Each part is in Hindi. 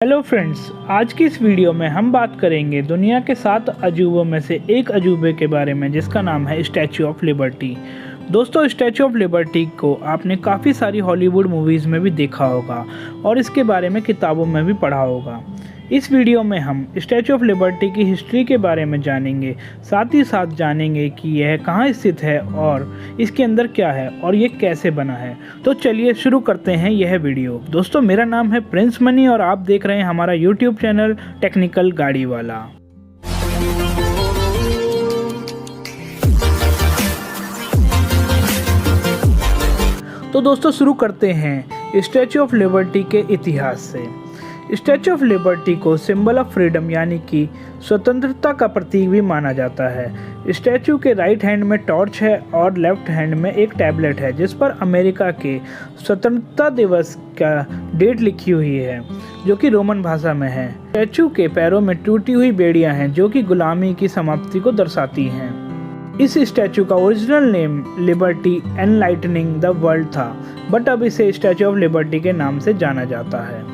हेलो फ्रेंड्स, आज की इस वीडियो में हम बात करेंगे दुनिया के 7 अजूबों में से एक अजूबे के बारे में जिसका नाम है स्टैचू ऑफ लिबर्टी। दोस्तों, स्टैचू ऑफ लिबर्टी को आपने काफ़ी सारी हॉलीवुड मूवीज़ में भी देखा होगा और इसके बारे में किताबों में भी पढ़ा होगा। इस वीडियो में हम स्टैचू ऑफ लिबर्टी की हिस्ट्री के बारे में जानेंगे, साथ ही साथ जानेंगे कि यह कहाँ स्थित है और इसके अंदर क्या है और ये कैसे बना है। तो चलिए शुरू करते हैं यह वीडियो। दोस्तों, मेरा नाम है प्रिंस मनी और आप देख रहे हैं हमारा यूट्यूब चैनल टेक्निकल गाड़ी वाला। तो दोस्तों, शुरू करते हैं स्टैचू ऑफ लिबर्टी के इतिहास से। स्टैचू ऑफ लिबर्टी को सिंबल ऑफ फ्रीडम यानी कि स्वतंत्रता का प्रतीक भी माना जाता है। स्टैचू के राइट हैंड में टॉर्च है और लेफ्ट हैंड में एक टैबलेट है जिस पर अमेरिका के स्वतंत्रता दिवस का डेट लिखी हुई है जो कि रोमन भाषा में है। स्टैचू के पैरों में टूटी हुई बेड़ियां हैं जो कि गुलामी की समाप्ति को दर्शाती हैं। इस स्टैचू का original name liberty enlightening the world था, बट अब इसे स्टैचू ऑफ लिबर्टी के नाम से जाना जाता है।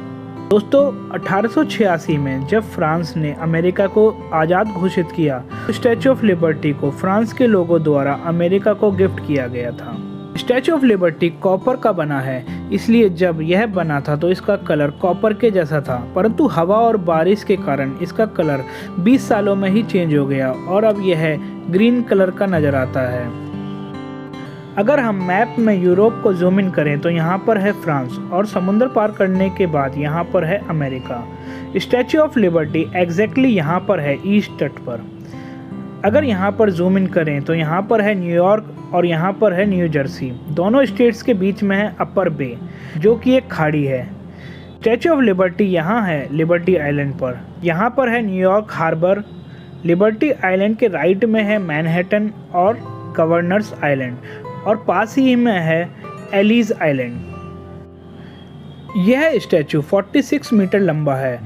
दोस्तों, 1886 में जब फ्रांस ने अमेरिका को आज़ाद घोषित किया तो स्टैचू ऑफ लिबर्टी को फ्रांस के लोगों द्वारा अमेरिका को गिफ्ट किया गया था। स्टैचू ऑफ लिबर्टी कॉपर का बना है, इसलिए जब यह बना था तो इसका कलर कॉपर के जैसा था, परंतु हवा और बारिश के कारण इसका कलर 20 सालों में ही चेंज हो गया और अब यह ग्रीन कलर का नज़र आता है। अगर हम मैप में यूरोप को जूम इन करें तो यहाँ पर है फ्रांस और समुद्र पार करने के बाद यहाँ पर है America. Statue of liberty exactly यहाँ पर है, ईस्ट तट पर। अगर यहाँ पर जूम इन करें तो यहाँ पर है न्यूयॉर्क और यहाँ पर है न्यू जर्सी। दोनों स्टेट्स के बीच में है अपर बे जो कि एक खाड़ी है। स्टैचू ऑफ लिबर्टी यहाँ है लिबर्टी आइलैंड पर। यहाँ पर है न्यूयॉर्क हार्बर। लिबर्टी आइलैंड के राइट में है मैनहट्टन और गवर्नर्स आइलैंड और पास ही में है एलिस आइलैंड। यह स्टैचू 46 मीटर लंबा है।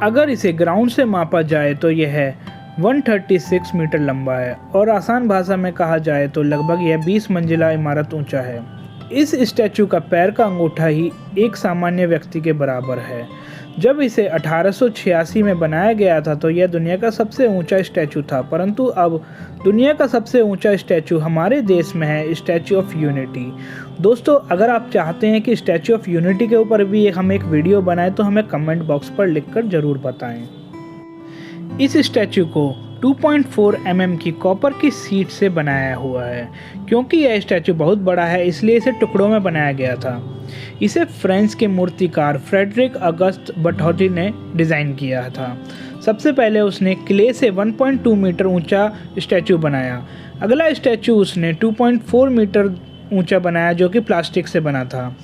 अगर इसे ग्राउंड से मापा जाए तो यह 136 मीटर लंबा है और आसान भाषा में कहा जाए तो लगभग यह 20 मंजिला इमारत ऊंचा है। इस स्टैचू का पैर का अंगूठा ही एक सामान्य व्यक्ति के बराबर है। जब इसे 1886 में बनाया गया था तो यह दुनिया का सबसे ऊंचा स्टैचू था, परंतु अब दुनिया का सबसे ऊंचा स्टैचू हमारे देश में है, स्टैचू ऑफ यूनिटी। दोस्तों, अगर आप चाहते हैं कि स्टैचू ऑफ यूनिटी के ऊपर भी हम एक वीडियो बनाएं तो हमें कमेंट बॉक्स पर लिखकर ज़रूर बताएं। इस स्टैचू को 2.4 mm की कॉपर की शीट से बनाया हुआ है। क्योंकि यह स्टैचू बहुत बड़ा है इसलिए इसे टुकड़ों में बनाया गया था। इसे फ्रांस के मूर्तिकार फ्रेडरिक अगस्त बर्टोल्डी ने डिज़ाइन किया था। सबसे पहले उसने क्ले से 1.2 मीटर ऊंचा स्टैचू बनाया। अगला स्टैचू उसने 2.4 मीटर ऊंचा बनाया जो कि प्लास्टिक से बना था।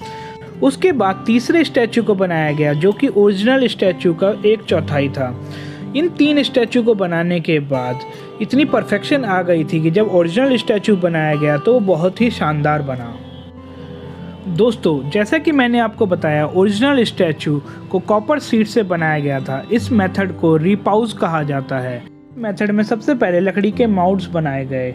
उसके बाद तीसरे स्टैचू को बनाया गया जो कि ओरिजिनल स्टैचू का 1/4 था। इन 3 स्टैचू को बनाने के बाद इतनी परफेक्शन आ गई थी कि जब ओरिजिनल स्टैचू बनाया गया तो वो बहुत ही शानदार बना। दोस्तों, जैसा कि मैंने आपको बताया, ओरिजिनल स्टैचू को कॉपर शीट से बनाया गया था। इस मेथड को रिपाउज कहा जाता है। मेथड में सबसे पहले लकड़ी के माउल्ड्स बनाए गए।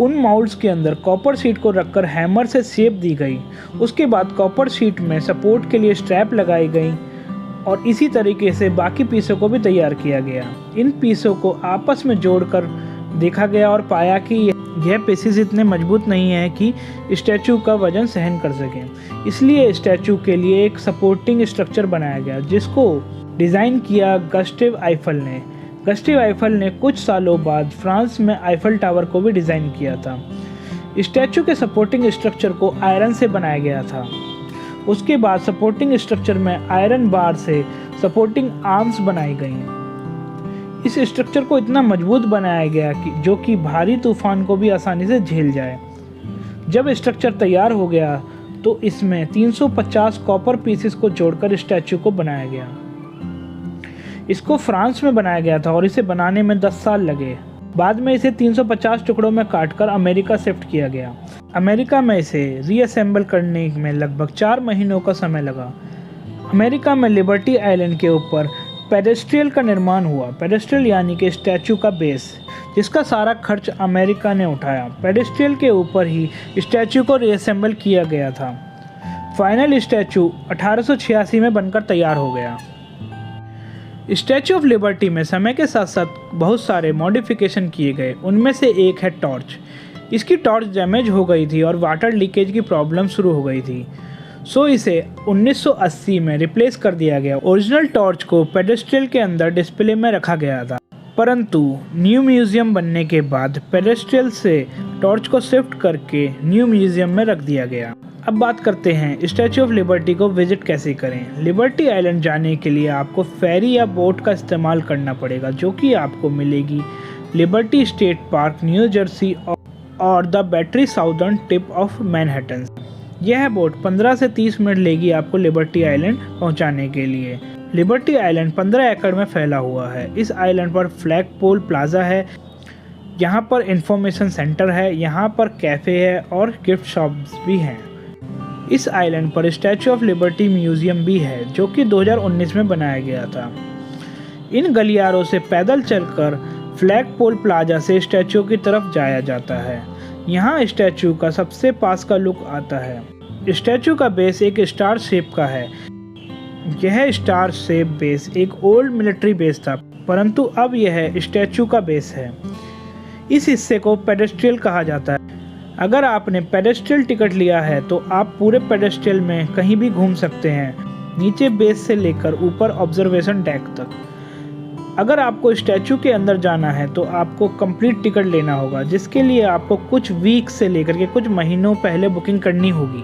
उन माउल्ड्स के अंदर कॉपर शीट को रखकर हैमर से शेप दी गई। उसके बाद कॉपर शीट में सपोर्ट के लिए स्ट्रैप लगाई गई और इसी तरीके से बाकी पीसों को भी तैयार किया गया। इन पीसों को आपस में जोड़कर देखा गया और पाया कि यह पीसेस इतने मजबूत नहीं है कि स्टैचू का वजन सहन कर सकें। इसलिए स्टैचू के लिए एक सपोर्टिंग स्ट्रक्चर बनाया गया जिसको डिज़ाइन किया गस्टेव आइफल ने। गस्टेव आइफल ने कुछ सालों बाद फ्रांस में आइफल टावर को भी डिज़ाइन किया था। स्टैचू के सपोर्टिंग स्ट्रक्चर को आयरन से बनाया गया था। उसके बाद सपोर्टिंग स्ट्रक्चर में आयरन बार से सपोर्टिंग आर्म्स बनाई गई। इस स्ट्रक्चर को इतना मजबूत बनाया गया कि जो कि भारी तूफान को भी आसानी से झेल जाए। जब स्ट्रक्चर तैयार हो गया तो इसमें 350 कॉपर पीसेस को जोड़कर स्टैचू को बनाया गया। इसको फ्रांस में बनाया गया था और इसे बनाने में 10 साल लगे। बाद में इसे 350 टुकड़ों में काटकर अमेरिका शिफ्ट किया गया। अमेरिका में इसे रीअसेंबल करने में लगभग 4 महीनों का समय लगा। अमेरिका में लिबर्टी आइलैंड के ऊपर पेडेस्ट्रियल का निर्माण हुआ। पेडेस्ट्रियल यानी कि स्टैचू का बेस, जिसका सारा खर्च अमेरिका ने उठाया। पेडेस्ट्रियल के ऊपर ही स्टैचू को रीअसेंबल किया गया था। फाइनल स्टैचू 1886 में बनकर तैयार हो गया। स्टैचू ऑफ लिबर्टी में समय के साथ साथ बहुत सारे मॉडिफिकेशन किए गए। उनमें से एक है टॉर्च। इसकी टॉर्च डैमेज हो गई थी और वाटर लीकेज की प्रॉब्लम शुरू हो गई थी, सो इसे 1980 में रिप्लेस कर दिया गया। ओरिजिनल टॉर्च को पेडेस्ट्रियल के अंदर डिस्प्ले में रखा गया था, परंतु न्यू म्यूजियम बनने के बाद पेडेस्ट्रियल से टॉर्च को शिफ्ट करके न्यू म्यूजियम में रख दिया गया। अब बात करते हैं स्टैचू ऑफ लिबर्टी को विजिट कैसे करें। लिबर्टी आइलैंड जाने के लिए आपको फेरी या बोट का इस्तेमाल करना पड़ेगा, जो कि आपको मिलेगी Liberty State Park, New Jersey और the Battery southern tip of Manhattan. यह बोट 15 से 30 मिनट लेगी आपको लिबर्टी आइलैंड पहुंचाने के लिए। लिबर्टी आइलैंड 15 एकड़ में फैला हुआ है। इस आइलैंड पर फ्लैग पोल प्लाजा है, यहाँ पर इंफॉर्मेशन सेंटर है, यहाँ पर कैफ़े है और गिफ्ट शॉप्स भी हैं। इस आइलैंड पर स्टैचू ऑफ लिबर्टी म्यूजियम भी है, जो कि 2019 में बनाया गया था। इन गलियारों से पैदल चलकर फ्लैग पोल प्लाजा से स्टैचू की तरफ जाया जाता है। यहाँ स्टैचू का सबसे पास का लुक आता है। स्टैचू का बेस एक स्टार शेप का है। यह स्टार शेप बेस एक ओल्ड मिलिट्री बेस था, परंतु अब यह स्टैचू का बेस है। इस हिस्से को पेडेस्ट्रियल कहा जाता है। अगर आपने पेडेस्ट्रियल टिकट लिया है तो आप पूरे पेडेस्ट्रियल में कहीं भी घूम सकते हैं, नीचे बेस से लेकर ऊपर ऑब्जर्वेशन डेक तक। अगर आपको स्टैचू के अंदर जाना है तो आपको कंप्लीट टिकट लेना होगा, जिसके लिए आपको कुछ वीक से लेकर के कुछ महीनों पहले बुकिंग करनी होगी।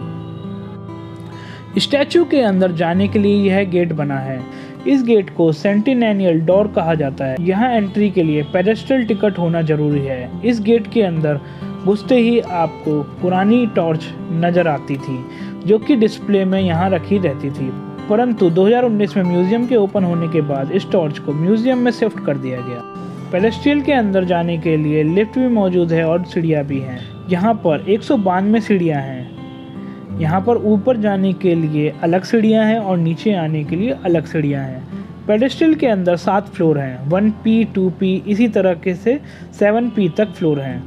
स्टैचू के अंदर जाने के लिए यह गेट बना है। इस गेट को सेंटिनेनियल डोर कहा जाता है। यहाँ एंट्री के लिए पेडेस्ट्रियल टिकट होना जरूरी है। इस गेट के अंदर घुसते ही आपको पुरानी टॉर्च नज़र आती थी, जो कि डिस्प्ले में यहाँ रखी रहती थी, परंतु 2019 में म्यूजियम के ओपन होने के बाद इस टॉर्च को म्यूजियम में शिफ्ट कर दिया गया। पेडेस्ट्रियल के अंदर जाने के लिए लिफ्ट भी मौजूद है और सीढ़ियाँ भी हैं। यहाँ पर 192 सीढ़ियाँ हैं। यहाँ पर ऊपर जाने के लिए अलग सीढ़ियाँ हैं और नीचे आने के लिए अलग सीढ़ियाँ हैं। पेडेस्ट्रियल के अंदर 7 फ्लोर हैं, 1P, 2P, इसी तरह के से 7P तक फ्लोर हैं।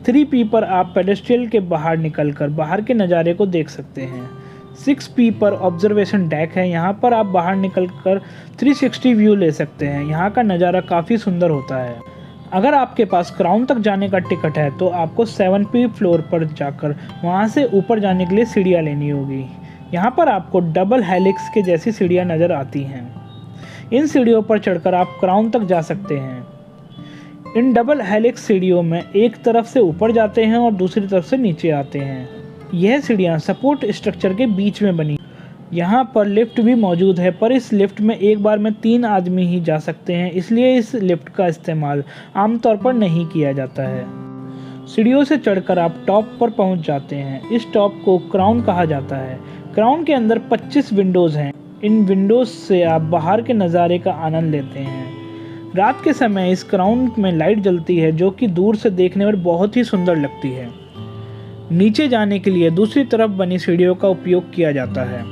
3P पर आप पेडेस्ट्रियल के बाहर निकलकर बाहर के नज़ारे को देख सकते हैं। 6P पर ऑब्जर्वेशन डेक है। यहाँ पर आप बाहर निकलकर 360 व्यू ले सकते हैं। यहाँ का नज़ारा काफ़ी सुंदर होता है। अगर आपके पास क्राउन तक जाने का टिकट है तो आपको 7P फ्लोर पर जाकर वहाँ से ऊपर जाने के लिए सीढ़ियाँ लेनी होगी। यहाँ पर आपको डबल हेलिक्स के जैसी सीढ़ियाँ नज़र आती हैं। इन सीढ़ियों पर चढ़कर आप क्राउन तक जा सकते हैं। इन डबल हेलिक्स सीढ़ियों में एक तरफ से ऊपर जाते हैं और दूसरी तरफ से नीचे आते हैं। यह सीढ़ियाँ सपोर्ट स्ट्रक्चर के बीच में बनी। यहाँ पर लिफ्ट भी मौजूद है, पर इस लिफ्ट में एक बार में 3 आदमी ही जा सकते हैं, इसलिए इस लिफ्ट का इस्तेमाल आमतौर पर नहीं किया जाता है। सीढ़ियों से चढ़कर आप टॉप पर पहुँच जाते हैं। इस टॉप को क्राउन कहा जाता है। क्राउन के अंदर 25 विंडोज़ हैं। इन विंडोज़ से आप बाहर के नज़ारे का आनंद लेते हैं। रात के समय इस क्राउन में लाइट जलती है, जो कि दूर से देखने में बहुत ही सुंदर लगती है। नीचे जाने के लिए दूसरी तरफ बनी सीढ़ियों का उपयोग किया जाता है।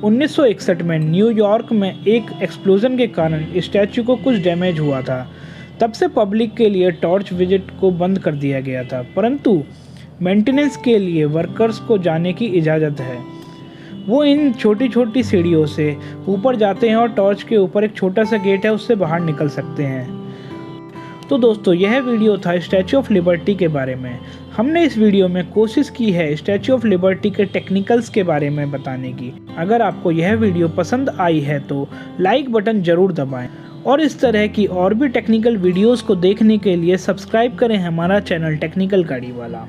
1961 में न्यूयॉर्क में एक एक्सप्लोजन के कारण स्टैचू को कुछ डैमेज हुआ था। तब से पब्लिक के लिए टॉर्च विजिट को बंद कर दिया गया था, परंतु मेंटेनेंस के लिए वर्कर्स को जाने की इजाज़त है। वो इन छोटी छोटी सीढ़ियों से ऊपर जाते हैं और टॉर्च के ऊपर एक छोटा सा गेट है, उससे बाहर निकल सकते हैं। तो दोस्तों, यह वीडियो था स्टैचू ऑफ लिबर्टी के बारे में। हमने इस वीडियो में कोशिश की है स्टैचू ऑफ लिबर्टी के टेक्निकल्स के बारे में बताने की। अगर आपको यह वीडियो पसंद आई है तो लाइक बटन ज़रूर दबाएं और इस तरह की और भी टेक्निकल वीडियोस को देखने के लिए सब्सक्राइब करें हमारा चैनल टेक्निकल गाड़ी वाला।